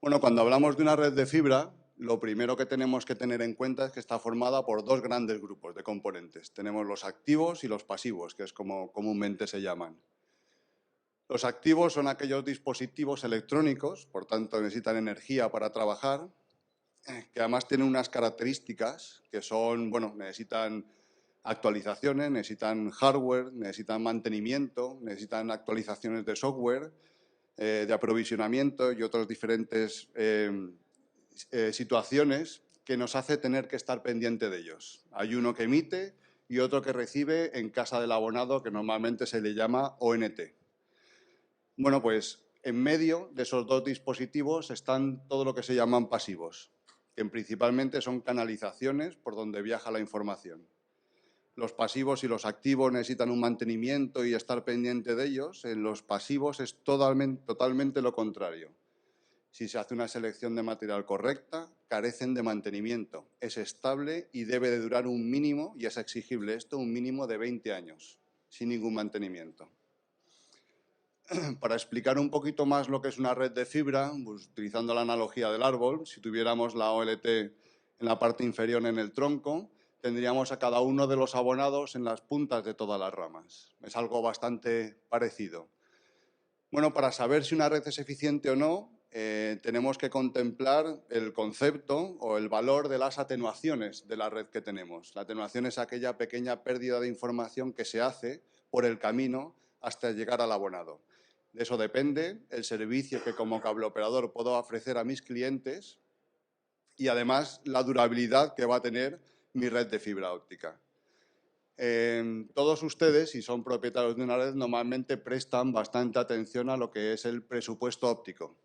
Bueno, cuando hablamos de una red de fibra, lo primero que tenemos que tener en cuenta es que está formada por dos grandes grupos de componentes. Tenemos los activos y los pasivos, que es como comúnmente se llaman. Los activos son aquellos dispositivos electrónicos, por tanto necesitan energía para trabajar, que además tienen unas características que son, bueno, necesitan actualizaciones, necesitan hardware, necesitan mantenimiento, necesitan actualizaciones de software, de aprovisionamiento y otras diferentes situaciones que nos hace tener que estar pendiente de ellos. Hay uno que emite y otro que recibe en casa del abonado, que normalmente se le llama ONT. Bueno, pues en medio de esos dos dispositivos están todo lo que se llaman pasivos, que principalmente son canalizaciones por donde viaja la información. Los pasivos y los activos necesitan un mantenimiento y estar pendiente de ellos. En los pasivos es totalmente lo contrario. Si se hace una selección de material correcta, carecen de mantenimiento. Es estable y debe de durar un mínimo, y es exigible esto, un mínimo de 20 años, sin ningún mantenimiento. Para explicar un poquito más lo que es una red de fibra, pues, utilizando la analogía del árbol, si tuviéramos la OLT en la parte inferior en el tronco, tendríamos a cada uno de los abonados en las puntas de todas las ramas. Es algo bastante parecido. Bueno, para saber si una red es eficiente o no, tenemos que contemplar el concepto o el valor de las atenuaciones de la red que tenemos. La atenuación es aquella pequeña pérdida de información que se hace por el camino hasta llegar al abonado. De eso depende el servicio que como cableoperador puedo ofrecer a mis clientes y además la durabilidad que va a tener mi red de fibra óptica. Todos ustedes, si son propietarios de una red, normalmente prestan bastante atención a lo que es el presupuesto óptico.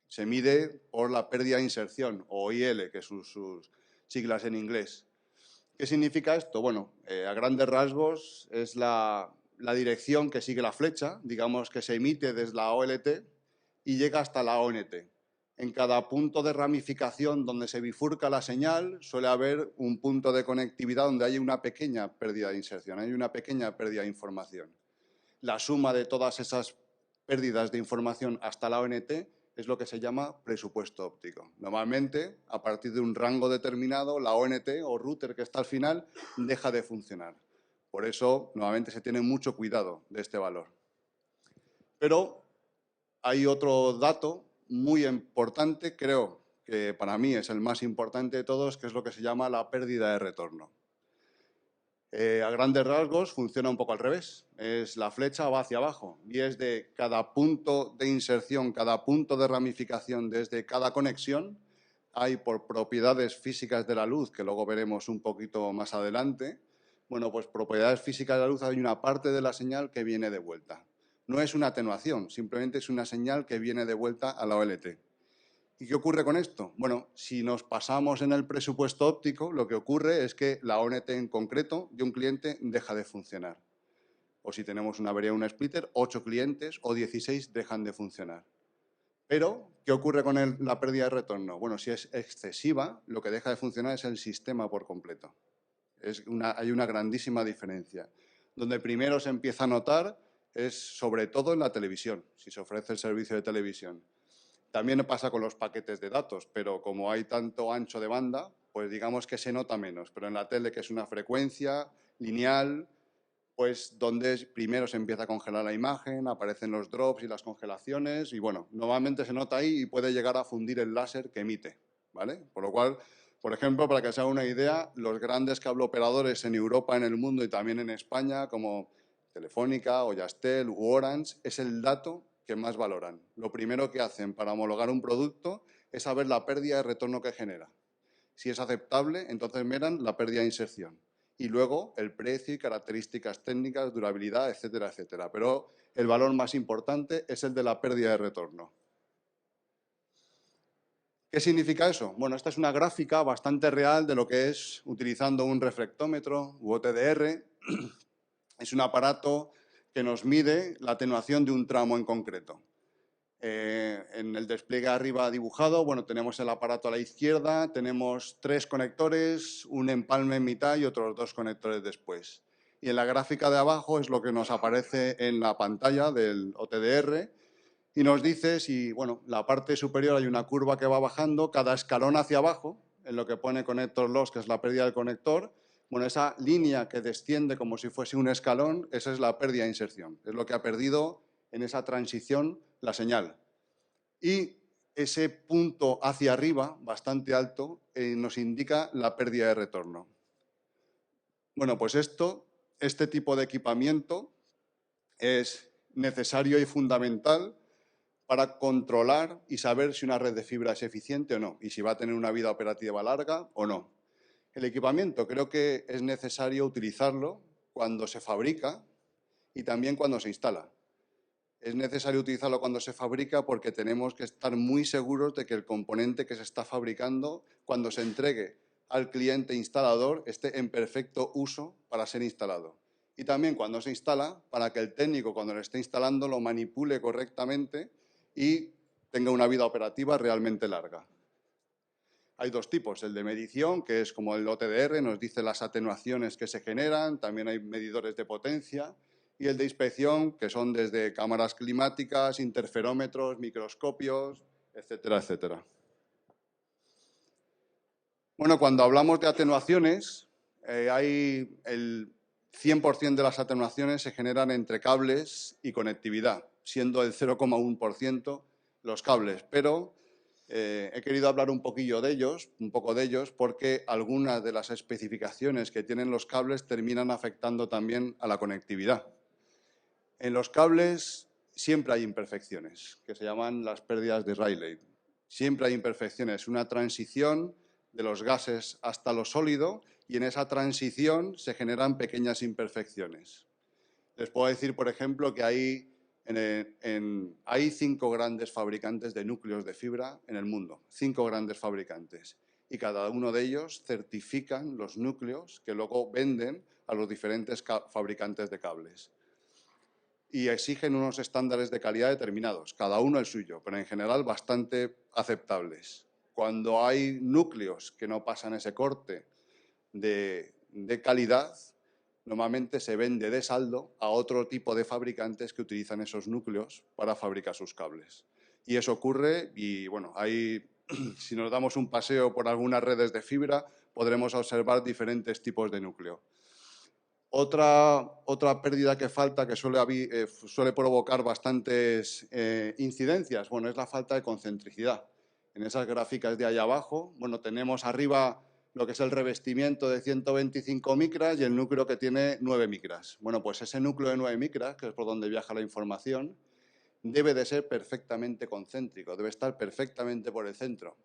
Se mide por la pérdida de inserción, o IL, que son sus siglas en inglés. ¿Qué significa esto? Bueno, a grandes rasgos es la dirección que sigue la flecha, digamos que se emite desde la OLT y llega hasta la ONT. En cada punto de ramificación donde se bifurca la señal suele haber un punto de conectividad donde hay una pequeña pérdida de inserción, hay una pequeña pérdida de información. La suma de todas esas pérdidas de información hasta la ONT es lo que se llama presupuesto óptico. Normalmente, a partir de un rango determinado, la ONT o router que está al final deja de funcionar. Por eso, normalmente se tiene mucho cuidado de este valor. Pero hay otro dato muy importante, creo que para mí es el más importante de todos, que es lo que se llama la pérdida de retorno. A grandes rasgos funciona un poco al revés. La flecha va hacia abajo y es de cada punto de inserción, cada punto de ramificación desde cada conexión. Hay por propiedades físicas de la luz, que luego veremos un poquito más adelante. Bueno, pues propiedades físicas de la luz, hay una parte de la señal que viene de vuelta. No es una atenuación, simplemente es una señal que viene de vuelta a la OLT. ¿Y qué ocurre con esto? Bueno, si nos pasamos en el presupuesto óptico, lo que ocurre es que la ONT en concreto de un cliente deja de funcionar. O si tenemos una avería, un splitter, 8 clientes o 16 dejan de funcionar. Pero, ¿qué ocurre con la pérdida de retorno? Bueno, si es excesiva, lo que deja de funcionar es el sistema por completo. Hay una grandísima diferencia. Donde primero se empieza a notar es sobre todo en la televisión, si se ofrece el servicio de televisión. También pasa con los paquetes de datos, pero como hay tanto ancho de banda, pues digamos que se nota menos. Pero en la tele, que es una frecuencia lineal, pues donde primero se empieza a congelar la imagen, aparecen los drops y las congelaciones, y bueno, normalmente se nota ahí y puede llegar a fundir el láser que emite, ¿vale? Por lo cual, por ejemplo, para que se haga una idea, los grandes cableoperadores en Europa, en el mundo y también en España, como Telefónica o Yastel u Orange, es el dato que más valoran. Lo primero que hacen para homologar un producto es saber la pérdida de retorno que genera. Si es aceptable, entonces miran la pérdida de inserción. Y luego el precio y características técnicas, durabilidad, etcétera, etcétera. Pero el valor más importante es el de la pérdida de retorno. ¿Qué significa eso? Bueno, esta es una gráfica bastante real de lo que es utilizando un reflectómetro u OTDR. Es un aparato que nos mide la atenuación de un tramo en concreto. En el despliegue arriba dibujado, bueno, tenemos el aparato a la izquierda, tenemos 3 conectores, un empalme en mitad y otros 2 conectores después. Y en la gráfica de abajo es lo que nos aparece en la pantalla del OTDR y nos dice si, bueno, la parte superior hay una curva que va bajando, cada escalón hacia abajo, en lo que pone connector loss, que es la pérdida del conector, bueno, esa línea que desciende como si fuese un escalón, esa es la pérdida de inserción, es lo que ha perdido en esa transición la señal. Y ese punto hacia arriba, bastante alto, nos indica la pérdida de retorno. Bueno, pues este tipo de equipamiento es necesario y fundamental para controlar y saber si una red de fibra es eficiente o no y si va a tener una vida operativa larga o no. El equipamiento creo que es necesario utilizarlo cuando se fabrica y también cuando se instala. Es necesario utilizarlo cuando se fabrica porque tenemos que estar muy seguros de que el componente que se está fabricando, cuando se entregue al cliente instalador, esté en perfecto uso para ser instalado. Y también cuando se instala, para que el técnico, cuando lo esté instalando, lo manipule correctamente y tenga una vida operativa realmente larga. Hay dos tipos, el de medición, que es como el OTDR, nos dice las atenuaciones que se generan, también hay medidores de potencia, y el de inspección, que son desde cámaras climáticas, interferómetros, microscopios, etcétera, etcétera. Bueno, cuando hablamos de atenuaciones, hay el 100% de las atenuaciones se generan entre cables y conectividad, siendo el 0,1% los cables, pero he querido hablar un poco de ellos, porque algunas de las especificaciones que tienen los cables terminan afectando también a la conectividad. En los cables siempre hay imperfecciones, que se llaman las pérdidas de Rayleigh. Siempre hay imperfecciones, una transición de los gases hasta lo sólido y en esa transición se generan pequeñas imperfecciones. Les puedo decir, por ejemplo, que hay 5 grandes fabricantes de núcleos de fibra en el mundo, 5 grandes fabricantes. Y cada uno de ellos certifican los núcleos que luego venden a los diferentes fabricantes de cables. Y exigen unos estándares de calidad determinados, cada uno el suyo, pero en general bastante aceptables. Cuando hay núcleos que no pasan ese corte de calidad, normalmente se vende de saldo a otro tipo de fabricantes que utilizan esos núcleos para fabricar sus cables. Y eso ocurre y, bueno, ahí, si nos damos un paseo por algunas redes de fibra, podremos observar diferentes tipos de núcleo. Otra pérdida que falta, que suele provocar bastantes incidencias, bueno, es la falta de concentricidad. En esas gráficas de ahí abajo, bueno, tenemos arriba lo que es el revestimiento de 125 micras y el núcleo que tiene 9 micras. Bueno, pues ese núcleo de 9 micras, que es por donde viaja la información, debe de ser perfectamente concéntrico, debe estar perfectamente por el centro,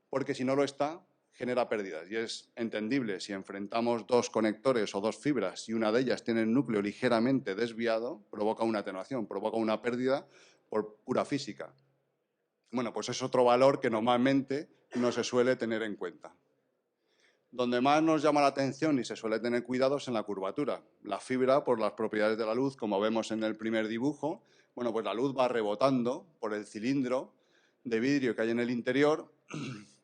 porque si no lo está, genera pérdidas. Y es entendible, si enfrentamos dos conectores o dos fibras y una de ellas tiene el núcleo ligeramente desviado, provoca una atenuación, provoca una pérdida por pura física. Bueno, pues es otro valor que normalmente no se suele tener en cuenta. Donde más nos llama la atención y se suele tener cuidado es en la curvatura. La fibra, por las propiedades de la luz, como vemos en el primer dibujo, bueno, pues la luz va rebotando por el cilindro de vidrio que hay en el interior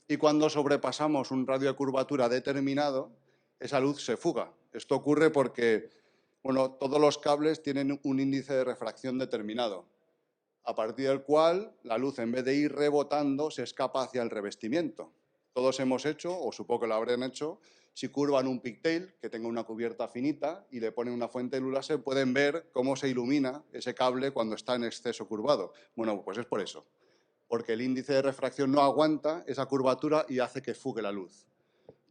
y cuando sobrepasamos un radio de curvatura determinado, esa luz se fuga. Esto ocurre porque, bueno, todos los cables tienen un índice de refracción determinado, a partir del cual la luz, en vez de ir rebotando, se escapa hacia el revestimiento. Todos hemos hecho, o supongo que lo habrán hecho, si curvan un pigtail que tenga una cubierta finita y le ponen una fuente de luz láser, pueden ver cómo se ilumina ese cable cuando está en exceso curvado. Bueno, pues es por eso, porque el índice de refracción no aguanta esa curvatura y hace que fugue la luz.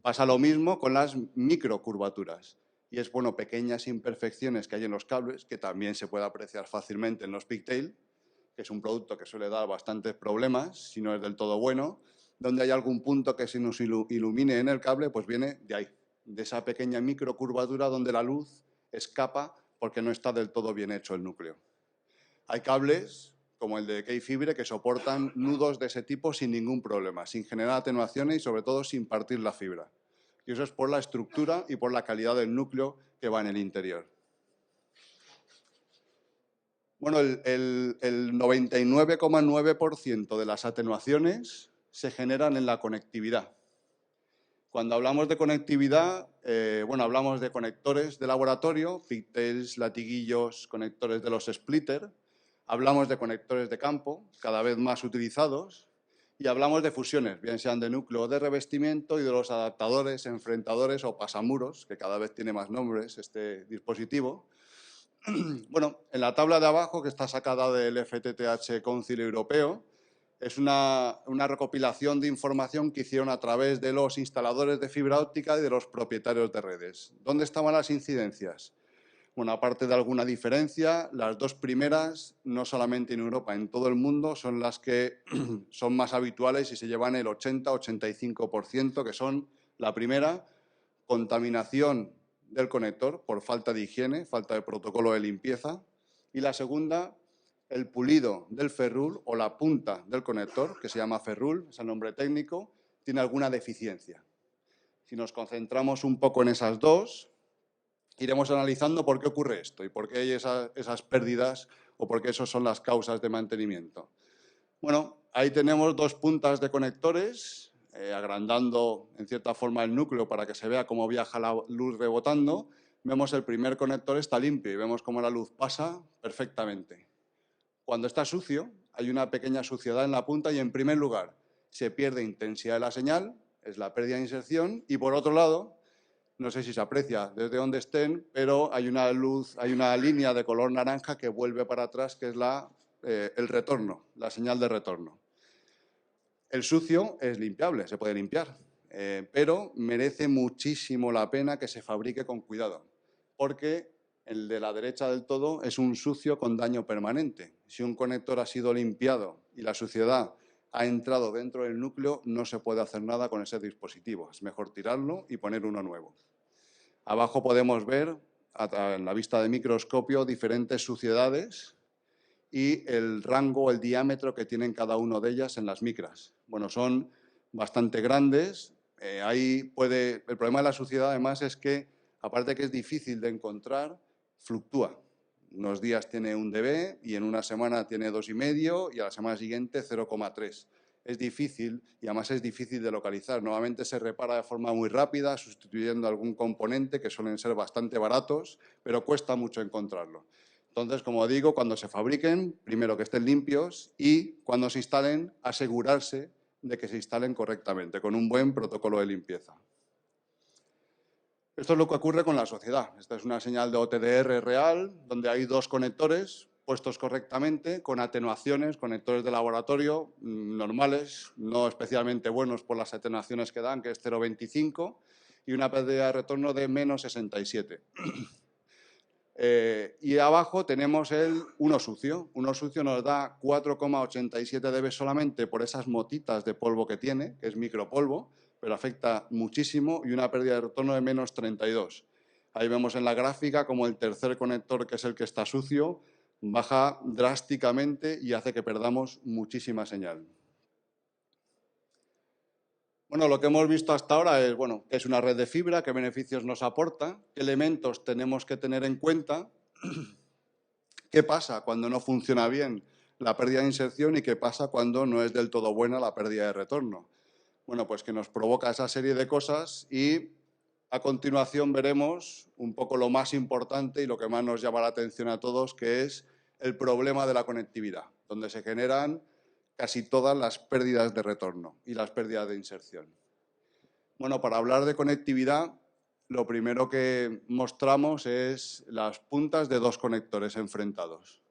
Pasa lo mismo con las microcurvaturas. Y es, bueno, pequeñas imperfecciones que hay en los cables, que también se puede apreciar fácilmente en los pigtail, que es un producto que suele dar bastantes problemas, si no es del todo bueno, donde hay algún punto que se nos ilumine en el cable, pues viene de ahí, de esa pequeña microcurvatura donde la luz escapa porque no está del todo bien hecho el núcleo. Hay cables, como el de Key-Fibre, que soportan nudos de ese tipo sin ningún problema, sin generar atenuaciones y sobre todo sin partir la fibra. Y eso es por la estructura y por la calidad del núcleo que va en el interior. Bueno, el 99,9% de las atenuaciones se generan en la conectividad. Cuando hablamos de conectividad, bueno, hablamos de conectores de laboratorio, pigtails, latiguillos, conectores de los splitter. Hablamos de conectores de campo, cada vez más utilizados, y hablamos de fusiones, bien sean de núcleo o de revestimiento, y de los adaptadores, enfrentadores o pasamuros, que cada vez tiene más nombres este dispositivo. Bueno, en la tabla de abajo, que está sacada del FTTH Council Europeo, es una recopilación de información que hicieron a través de los instaladores de fibra óptica y de los propietarios de redes. ¿Dónde estaban las incidencias? Bueno, aparte de alguna diferencia, las dos primeras, no solamente en Europa, en todo el mundo, son las que son más habituales y se llevan el 80-85%, que son la primera, contaminación del conector por falta de higiene, falta de protocolo de limpieza, y la segunda, el pulido del ferrule o la punta del conector, que se llama ferrule, es el nombre técnico, tiene alguna deficiencia. Si nos concentramos un poco en esas dos, iremos analizando por qué ocurre esto y por qué hay esas pérdidas o por qué esas son las causas de mantenimiento. Bueno, ahí tenemos dos puntas de conectores, agrandando en cierta forma el núcleo para que se vea cómo viaja la luz rebotando. Vemos el primer conector está limpio y vemos cómo la luz pasa perfectamente. Cuando está sucio, hay una pequeña suciedad en la punta y, en primer lugar, se pierde intensidad de la señal, es la pérdida de inserción, y por otro lado, no sé si se aprecia desde donde estén, pero hay una luz, hay una línea de color naranja que vuelve para atrás, que es el retorno, la señal de retorno. El sucio es limpiable, se puede limpiar, pero merece muchísimo la pena que se fabrique con cuidado, porque el de la derecha del todo es un sucio con daño permanente. Si un conector ha sido limpiado y la suciedad ha entrado dentro del núcleo, no se puede hacer nada con ese dispositivo. Es mejor tirarlo y poner uno nuevo. Abajo podemos ver, en la vista de microscopio, diferentes suciedades y el rango, el diámetro que tienen cada una de ellas en las micras. Bueno, son bastante grandes. El problema de la suciedad, además, es que, aparte de que es difícil de encontrar, fluctúa. Unos días tiene 1 dB y en una semana tiene 2,5 y a la semana siguiente 0,3. Es difícil y además es difícil de localizar. Normalmente se repara de forma muy rápida, sustituyendo algún componente, que suelen ser bastante baratos, pero cuesta mucho encontrarlo. Entonces, como digo, cuando se fabriquen, primero que estén limpios y cuando se instalen, asegurarse de que se instalen correctamente, con un buen protocolo de limpieza. Esto es lo que ocurre con la sociedad. Esta es una señal de OTDR real, donde hay dos conectores puestos correctamente, con atenuaciones, conectores de laboratorio normales, no especialmente buenos por las atenuaciones que dan, que es 0,25, y una pérdida de retorno de menos 67. Y abajo tenemos el uno sucio. Uno sucio nos da 4,87 dB solamente por esas motitas de polvo que tiene, que es micropolvo, pero afecta muchísimo, y una pérdida de retorno de menos 32. Ahí vemos en la gráfica como el tercer conector, que es el que está sucio, baja drásticamente y hace que perdamos muchísima señal. Bueno, lo que hemos visto hasta ahora es, bueno, qué es una red de fibra, qué beneficios nos aporta, qué elementos tenemos que tener en cuenta, qué pasa cuando no funciona bien la pérdida de inserción y qué pasa cuando no es del todo buena la pérdida de retorno. Bueno, pues que nos provoca esa serie de cosas y a continuación veremos un poco lo más importante y lo que más nos llama la atención a todos, que es el problema de la conectividad, donde se generan casi todas las pérdidas de retorno y las pérdidas de inserción. Bueno, para hablar de conectividad, lo primero que mostramos es las puntas de dos conectores enfrentados.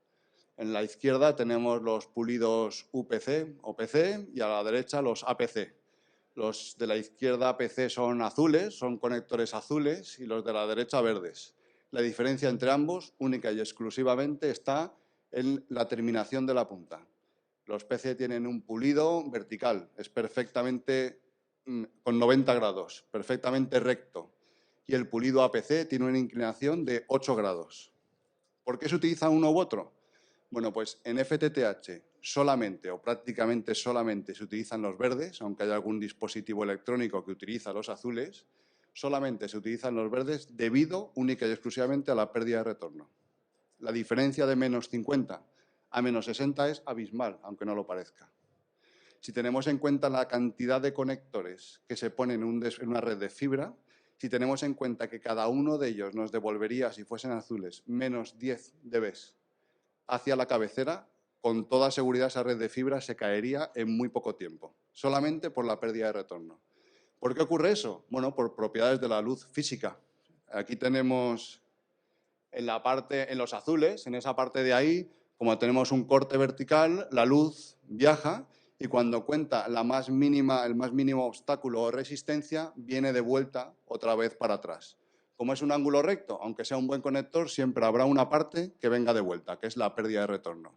En la izquierda tenemos los pulidos UPC o PC y a la derecha los APC. Los de la izquierda APC son azules, son conectores azules, y los de la derecha verdes. La diferencia entre ambos, única y exclusivamente, está en la terminación de la punta. Los PC tienen un pulido vertical, es perfectamente con 90 grados, perfectamente recto. Y el pulido APC tiene una inclinación de 8 grados. ¿Por qué se utiliza uno u otro? Bueno, pues en FTTH solamente o prácticamente solamente se utilizan los verdes, aunque haya algún dispositivo electrónico que utiliza los azules, solamente se utilizan los verdes debido única y exclusivamente a la pérdida de retorno. La diferencia de menos 50 a menos 60 es abismal, aunque no lo parezca. Si tenemos en cuenta la cantidad de conectores que se ponen en una red de fibra, si tenemos en cuenta que cada uno de ellos nos devolvería, si fuesen azules, menos 10 dB hacia la cabecera, con toda seguridad esa red de fibra se caería en muy poco tiempo, solamente por la pérdida de retorno. ¿Por qué ocurre eso? Bueno, por propiedades de la luz física. Aquí tenemos en los azules, en esa parte de ahí, como tenemos un corte vertical, la luz viaja y cuando cuenta el más mínimo obstáculo o resistencia, viene de vuelta otra vez para atrás. Como es un ángulo recto, aunque sea un buen conector, siempre habrá una parte que venga de vuelta, que es la pérdida de retorno.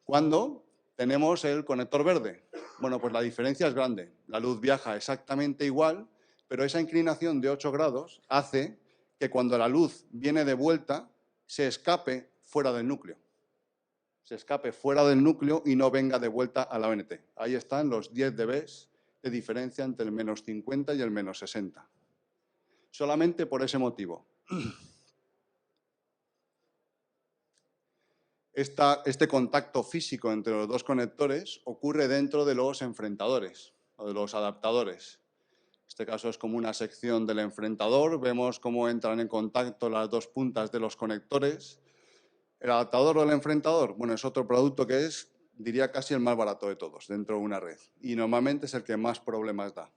Cuando tenemos el conector verde, bueno, pues la diferencia es grande. La luz viaja exactamente igual, pero esa inclinación de 8 grados hace que cuando la luz viene de vuelta, se escape fuera del núcleo. Se escape fuera del núcleo y no venga de vuelta a la ONT. Ahí están los 10 dB de diferencia entre el menos 50 y el menos 60. Solamente por ese motivo. Este contacto físico entre los dos conectores ocurre dentro de los enfrentadores o de los adaptadores. Este caso es como una sección del enfrentador. Vemos cómo entran en contacto las dos puntas de los conectores. ¿El adaptador o el enfrentador? Bueno, es otro producto que es, diría, casi el más barato de todos dentro de una red. Y normalmente es el que más problemas da.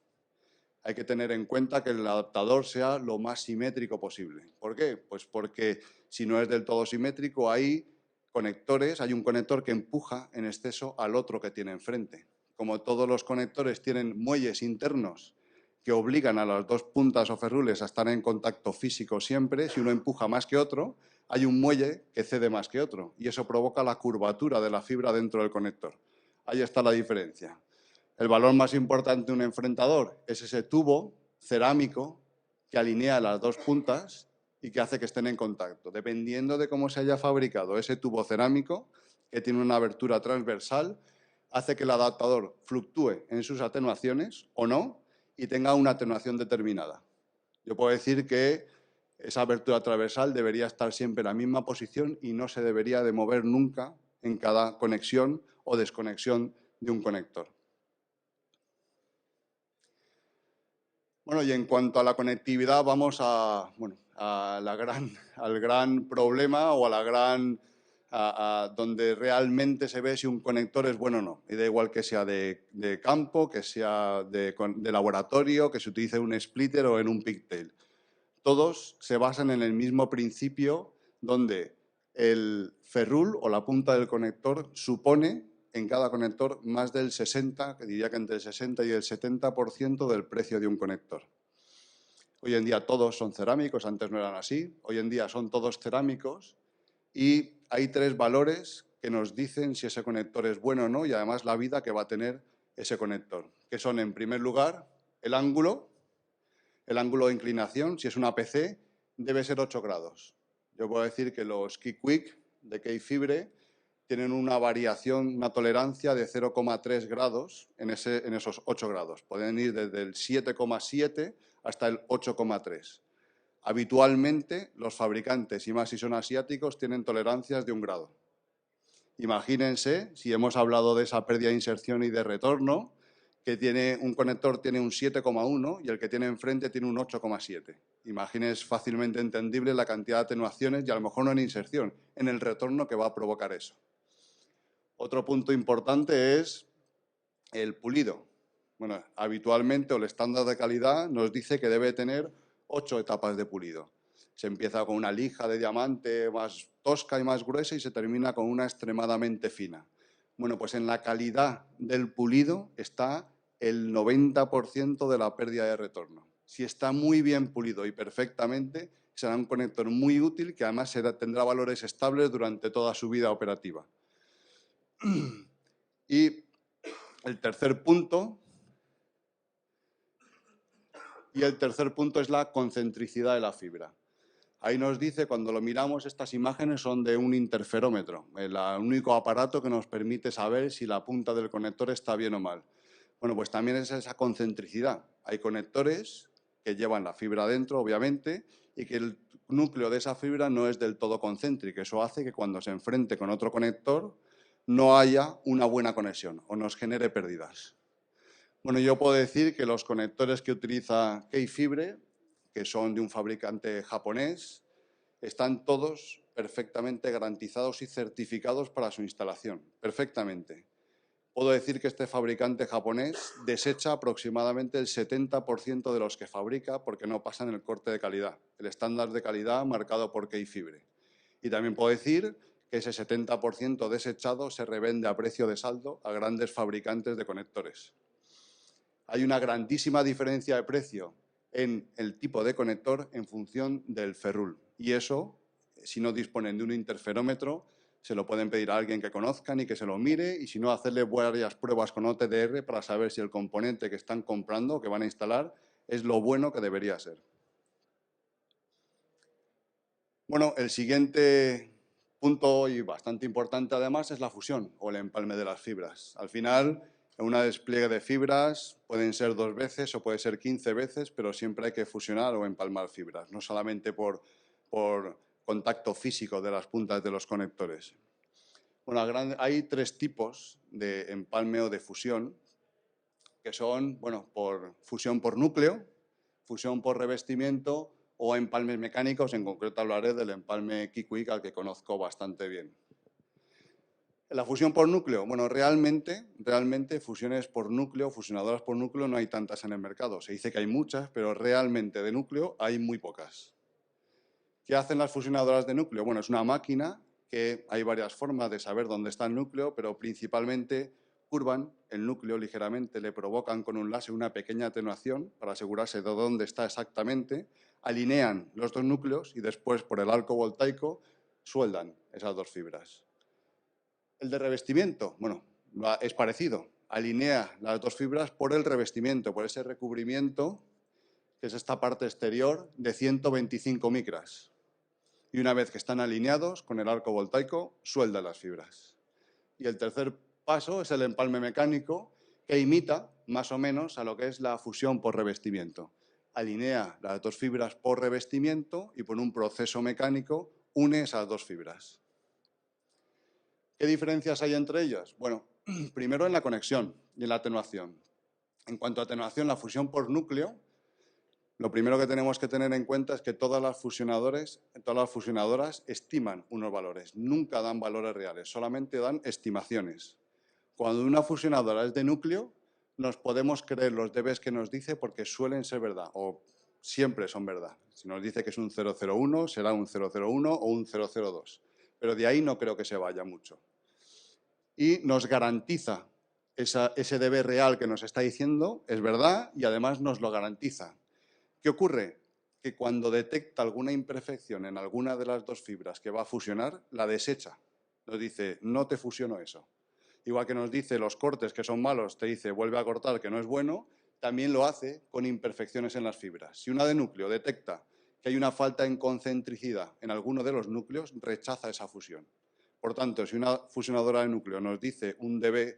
Hay que tener en cuenta que el adaptador sea lo más simétrico posible. ¿Por qué? Pues porque si no es del todo simétrico, hay un conector que empuja en exceso al otro que tiene enfrente. Como todos los conectores tienen muelles internos que obligan a las dos puntas o ferrules a estar en contacto físico siempre, si uno empuja más que otro, hay un muelle que cede más que otro y eso provoca la curvatura de la fibra dentro del conector. Ahí está la diferencia. El valor más importante de un enfrentador es ese tubo cerámico que alinea las dos puntas y que hace que estén en contacto. Dependiendo de cómo se haya fabricado ese tubo cerámico, que tiene una abertura transversal, hace que el adaptador fluctúe en sus atenuaciones o no y tenga una atenuación determinada. Yo puedo decir que esa abertura transversal debería estar siempre en la misma posición y no se debería de mover nunca en cada conexión o desconexión de un conector. Bueno, y en cuanto a la conectividad, vamos al gran problema o donde realmente se ve si un conector es bueno o no. Y da igual que sea de campo, que sea de laboratorio, que se utilice en un splitter o en un pigtail. Todos se basan en el mismo principio donde el ferrule o la punta del conector supone en cada conector más del 60, que diría que entre el 60 y el 70% del precio de un conector. Hoy en día todos son cerámicos, antes no eran así, hoy en día son todos cerámicos y hay tres valores que nos dicen si ese conector es bueno o no y además la vida que va a tener ese conector, que son en primer lugar el ángulo de inclinación, si es una PC, debe ser 8 grados. Yo puedo decir que los Kikwik de Keyfibre tienen una variación, una tolerancia de 0,3 grados en esos 8 grados. Pueden ir desde el 7,7 hasta el 8,3. Habitualmente los fabricantes, y más si son asiáticos, tienen tolerancias de 1 grado. Imagínense, si hemos hablado de esa pérdida de inserción y de retorno, que un conector tiene un 7,1 y el que tiene enfrente tiene un 8,7. Imagínense fácilmente entendible la cantidad de atenuaciones y a lo mejor no en inserción, en el retorno que va a provocar eso. Otro punto importante es el pulido. Bueno, habitualmente el estándar de calidad nos dice que debe tener 8 etapas de pulido. Se empieza con una lija de diamante más tosca y más gruesa y se termina con una extremadamente fina. Bueno, pues en la calidad del pulido está el 90% de la pérdida de retorno. Si está muy bien pulido y perfectamente, será un conector muy útil que además tendrá valores estables durante toda su vida operativa. Y el tercer punto es la concentricidad de la fibra. Ahí nos dice, cuando lo miramos, estas imágenes son de un interferómetro, el único aparato que nos permite saber si la punta del conector está bien o mal. Bueno, pues también es esa concentricidad. Hay conectores que llevan la fibra dentro, obviamente, y que el núcleo de esa fibra no es del todo concéntrico. Eso hace que cuando se enfrente con otro conector no haya una buena conexión o nos genere pérdidas. Bueno, yo puedo decir que los conectores que utiliza Keyfibre, que son de un fabricante japonés, están todos perfectamente garantizados y certificados para su instalación, perfectamente. Puedo decir que este fabricante japonés desecha aproximadamente el 70% de los que fabrica porque no pasan el corte de calidad, el estándar de calidad marcado por Keifibre. Y también puedo decir que ese 70% desechado se revende a precio de saldo a grandes fabricantes de conectores. Hay una grandísima diferencia de precio en el tipo de conector en función del ferrul. Y eso, si no disponen de un interferómetro, se lo pueden pedir a alguien que conozcan y que se lo mire, y si no, hacerle varias pruebas con OTDR para saber si el componente que están comprando o que van a instalar es lo bueno que debería ser. Bueno, el siguiente punto, y bastante importante además, es la fusión o el empalme de las fibras. Al final, una despliegue de fibras pueden ser 2 veces o puede ser 15 veces, pero siempre hay que fusionar o empalmar fibras, no solamente por contacto físico de las puntas de los conectores. Bueno, hay 3 tipos de empalme o de fusión, que son, bueno, por fusión por núcleo, fusión por revestimiento o empalmes mecánicos. En concreto hablaré del empalme Kikwik, al que conozco bastante bien. La fusión por núcleo, bueno, realmente fusiones por núcleo, fusionadoras por núcleo no hay tantas en el mercado. Se dice que hay muchas, pero realmente de núcleo hay muy pocas. ¿Qué hacen las fusionadoras de núcleo? Bueno, es una máquina que hay varias formas de saber dónde está el núcleo, pero principalmente curvan el núcleo ligeramente, le provocan con un láser una pequeña atenuación para asegurarse de dónde está exactamente, alinean los 2 núcleos y después por el arco voltaico sueldan esas 2 fibras. El de revestimiento, bueno, es parecido, alinea las 2 fibras por el revestimiento, por ese recubrimiento, que es esta parte exterior de 125 micras. Y una vez que están alineados con el arco voltaico, suelda las fibras. Y el tercer paso es el empalme mecánico, que imita más o menos a lo que es la fusión por revestimiento. Alinea las 2 fibras por revestimiento y por un proceso mecánico une esas 2 fibras. ¿Qué diferencias hay entre ellas? Bueno, primero en la conexión y en la atenuación. En cuanto a atenuación, la fusión por núcleo, lo primero que tenemos que tener en cuenta es que todas las fusionadoras estiman unos valores, nunca dan valores reales, solamente dan estimaciones. Cuando una fusionadora es de núcleo, nos podemos creer los dBs que nos dice porque suelen ser verdad o siempre son verdad. Si nos dice que es un 001, será un 001 o un 002. Pero de ahí no creo que se vaya mucho. Y nos garantiza ese dB real que nos está diciendo, es verdad, y además nos lo garantiza. ¿Qué ocurre? Que cuando detecta alguna imperfección en alguna de las 2 fibras que va a fusionar, la desecha. Nos dice, no te fusiono eso. Igual que nos dice los cortes que son malos, te dice, vuelve a cortar que no es bueno, también lo hace con imperfecciones en las fibras. Si una de núcleo detecta que hay una falta en concentricidad en alguno de los núcleos, rechaza esa fusión. Por tanto, si una fusionadora de núcleo nos dice un dB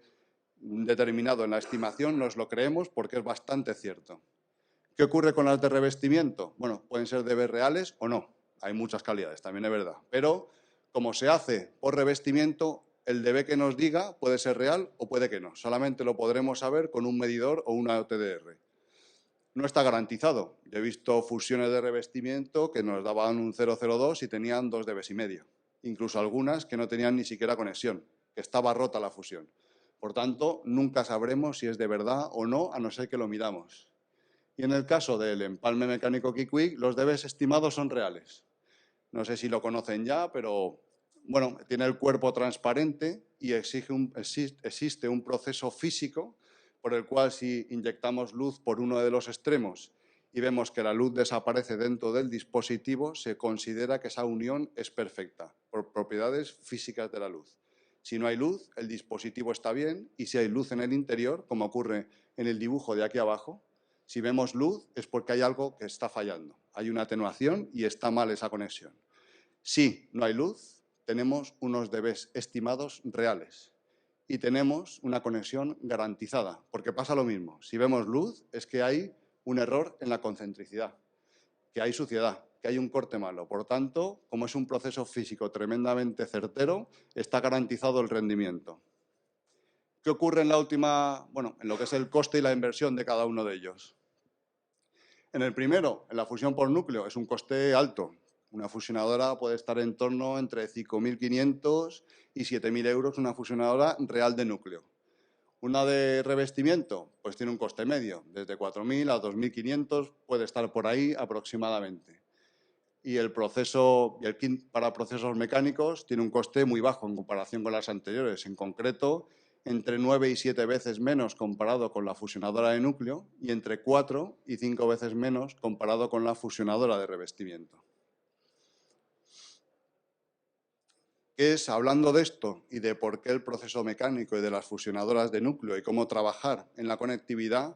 determinado en la estimación, nos lo creemos porque es bastante cierto. ¿Qué ocurre con las de revestimiento? Bueno, pueden ser dB reales o no. Hay muchas calidades, también es verdad. Pero como se hace por revestimiento, el dB que nos diga puede ser real o puede que no. Solamente lo podremos saber con un medidor o una OTDR. No está garantizado. Yo he visto fusiones de revestimiento que nos daban un 0,02 y tenían 2 dB y medio. Incluso algunas que no tenían ni siquiera conexión, que estaba rota la fusión. Por tanto, nunca sabremos si es de verdad o no, a no ser que lo midamos. Y en el caso del empalme mecánico Kikwik, los dBs estimados son reales. No sé si lo conocen ya, pero bueno, tiene el cuerpo transparente y existe un proceso físico por el cual si inyectamos luz por uno de los extremos y vemos que la luz desaparece dentro del dispositivo, se considera que esa unión es perfecta por propiedades físicas de la luz. Si no hay luz, el dispositivo está bien, y si hay luz en el interior, como ocurre en el dibujo de aquí abajo, si vemos luz es porque hay algo que está fallando. Hay una atenuación y está mal esa conexión. Si no hay luz, tenemos unos dBs estimados reales y tenemos una conexión garantizada, porque pasa lo mismo. Si vemos luz es que hay un error en la concentricidad, que hay suciedad, que hay un corte malo. Por tanto, como es un proceso físico tremendamente certero, está garantizado el rendimiento. ¿Qué ocurre en en lo que es el coste y la inversión de cada uno de ellos? En el primero, en la fusión por núcleo, es un coste alto. Una fusionadora puede estar en torno entre 5.500 y 7.000 euros, una fusionadora real de núcleo. Una de revestimiento, pues tiene un coste medio, desde 4.000 a 2.500, puede estar por ahí aproximadamente. Y el proceso, y el kit para procesos mecánicos tiene un coste muy bajo en comparación con las anteriores, en concreto entre 9 y 7 veces menos comparado con la fusionadora de núcleo y entre 4 y 5 veces menos comparado con la fusionadora de revestimiento. Hablando de esto y de por qué el proceso mecánico y de las fusionadoras de núcleo y cómo trabajar en la conectividad,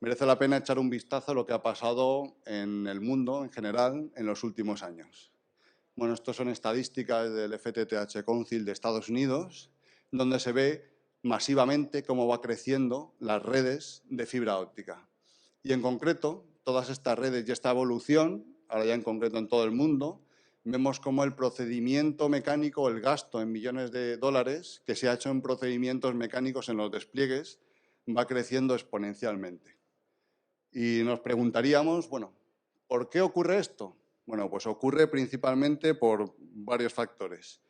merece la pena echar un vistazo a lo que ha pasado en el mundo en general en los últimos años. Bueno, estas son estadísticas del FTTH Council de Estados Unidos, donde se ve masivamente cómo va creciendo las redes de fibra óptica. Y en concreto, todas estas redes y esta evolución, ahora ya en concreto en todo el mundo, vemos cómo el procedimiento mecánico, el gasto en millones de dólares que se ha hecho en procedimientos mecánicos en los despliegues, va creciendo exponencialmente. Y nos preguntaríamos, bueno, ¿por qué ocurre esto? Bueno, pues ocurre principalmente por varios factores.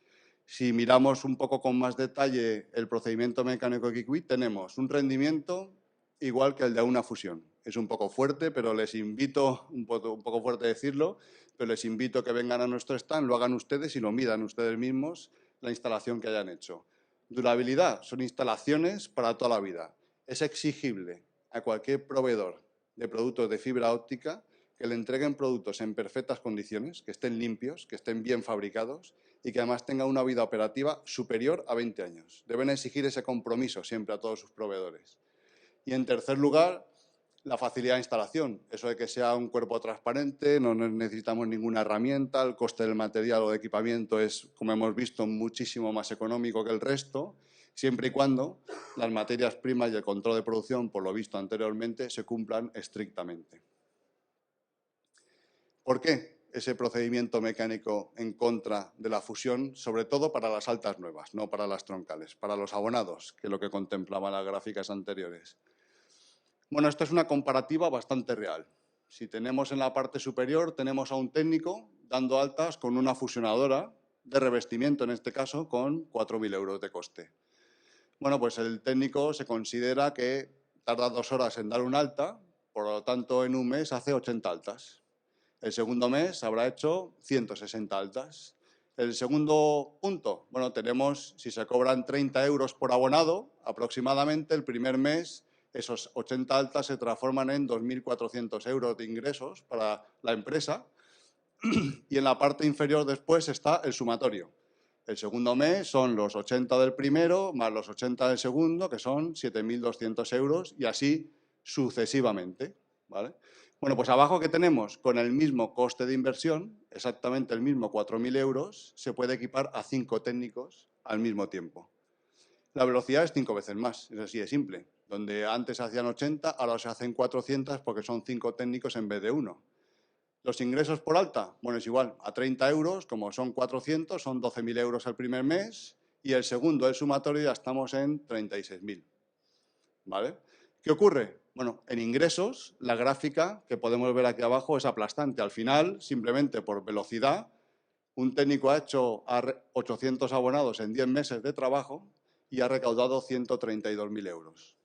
Si miramos un poco con más detalle el procedimiento mecánico Kikwit, tenemos un rendimiento igual que el de una fusión. Es un poco fuerte, pero les invito, un poco fuerte decirlo, pero les invito a que vengan a nuestro stand, lo hagan ustedes y lo midan ustedes mismos la instalación que hayan hecho. Durabilidad, son instalaciones para toda la vida. Es exigible a cualquier proveedor de productos de fibra óptica que le entreguen productos en perfectas condiciones, que estén limpios, que estén bien fabricados y que además tengan una vida operativa superior a 20 años. Deben exigir ese compromiso siempre a todos sus proveedores. Y en tercer lugar, la facilidad de instalación. Eso de que sea un cuerpo transparente, no necesitamos ninguna herramienta, el coste del material o de equipamiento es, como hemos visto, muchísimo más económico que el resto, siempre y cuando las materias primas y el control de producción, por lo visto anteriormente, se cumplan estrictamente. ¿Por qué ese procedimiento mecánico en contra de la fusión, sobre todo para las altas nuevas, no para las troncales, para los abonados, que es lo que contemplaban las gráficas anteriores? Bueno, esta es una comparativa bastante real. Si tenemos en la parte superior, tenemos a un técnico dando altas con una fusionadora de revestimiento, en este caso, con 4.000 euros de coste. Bueno, pues el técnico se considera que tarda 2 horas en dar un alta, por lo tanto, en un mes hace 80 altas. El segundo mes habrá hecho 160 altas. El segundo punto, bueno, tenemos, si se cobran 30 euros por abonado, aproximadamente el primer mes esos 80 altas se transforman en 2.400 euros de ingresos para la empresa y en la parte inferior después está el sumatorio. El segundo mes son los 80 del primero más los 80 del segundo, que son 7.200 euros y así sucesivamente, ¿vale? Bueno, pues abajo que tenemos con el mismo coste de inversión, exactamente el mismo 4.000 euros, se puede equipar a 5 técnicos al mismo tiempo. La velocidad es 5 veces más, es así de simple. Donde antes se hacían 80, ahora se hacen 400 porque son 5 técnicos en vez de 1. Los ingresos por alta, bueno, es igual, a 30 euros, como son 400, son 12.000 euros el primer mes y el segundo, el sumatorio, ya estamos en 36.000. ¿Vale? ¿Qué ocurre? Bueno, en ingresos, la gráfica que podemos ver aquí abajo es aplastante. Al final, simplemente por velocidad, un técnico ha hecho 800 abonados en 10 meses de trabajo y ha recaudado 132.000 euros.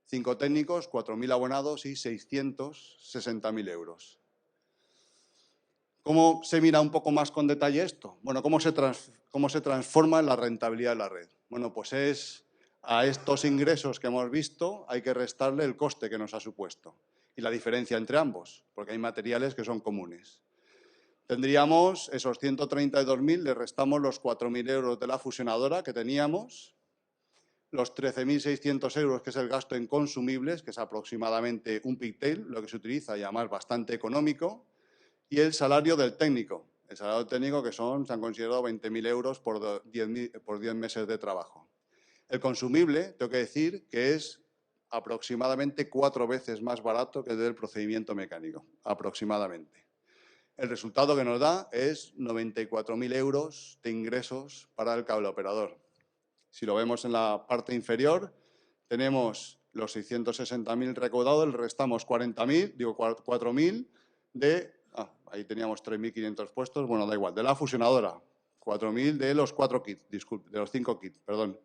5 técnicos, 4.000 abonados y 660.000 euros. ¿Cómo se mira un poco más con detalle esto? Bueno, ¿cómo se transforma en la rentabilidad de la red? Bueno, pues a estos ingresos que hemos visto hay que restarle el coste que nos ha supuesto y la diferencia entre ambos, porque hay materiales que son comunes. Tendríamos esos 132.000, le restamos los 4.000 euros de la fusionadora que teníamos, los 13.600 euros que es el gasto en consumibles, que es aproximadamente un pigtail, lo que se utiliza y además bastante económico, y el salario del técnico. El salario del técnico que se han considerado 20.000 euros por 10 meses de trabajo. El consumible, tengo que decir, que es aproximadamente 4 veces más barato que el del procedimiento mecánico, aproximadamente. El resultado que nos da es 94.000 euros de ingresos para el cable operador. Si lo vemos en la parte inferior, tenemos los 660.000 recaudados, le restamos 4.000 de ahí teníamos 3.500 puestos, bueno, da igual, de la fusionadora, 4.000 de los 4 kits, disculpe, de los 5 kits, perdón.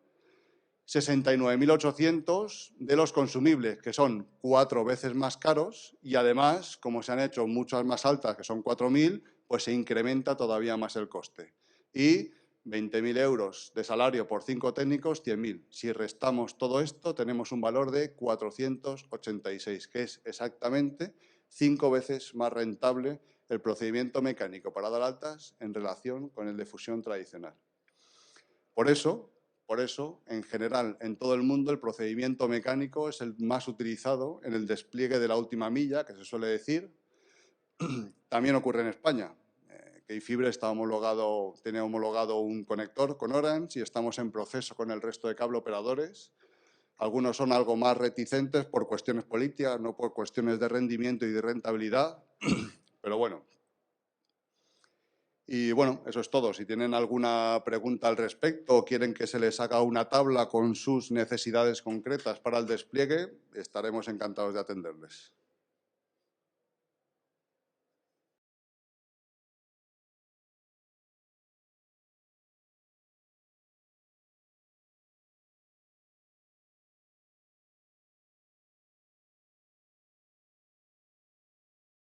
69.800 de los consumibles, que son 4 veces más caros y además, como se han hecho muchas más altas, que son 4.000, pues se incrementa todavía más el coste. Y 20.000 euros de salario por 5 técnicos, 100.000. Si restamos todo esto, tenemos un valor de 486, que es exactamente 5 veces más rentable el procedimiento mecánico para dar altas en relación con el de fusión tradicional. Por eso, en general, en todo el mundo, el procedimiento mecánico es el más utilizado en el despliegue de la última milla, que se suele decir. También ocurre en España, que iFibre tiene homologado un conector con Orange y estamos en proceso con el resto de cable operadores. Algunos son algo más reticentes por cuestiones políticas, no por cuestiones de rendimiento y de rentabilidad, pero bueno. Y bueno, eso es todo. Si tienen alguna pregunta al respecto o quieren que se les haga una tabla con sus necesidades concretas para el despliegue, estaremos encantados de atenderles.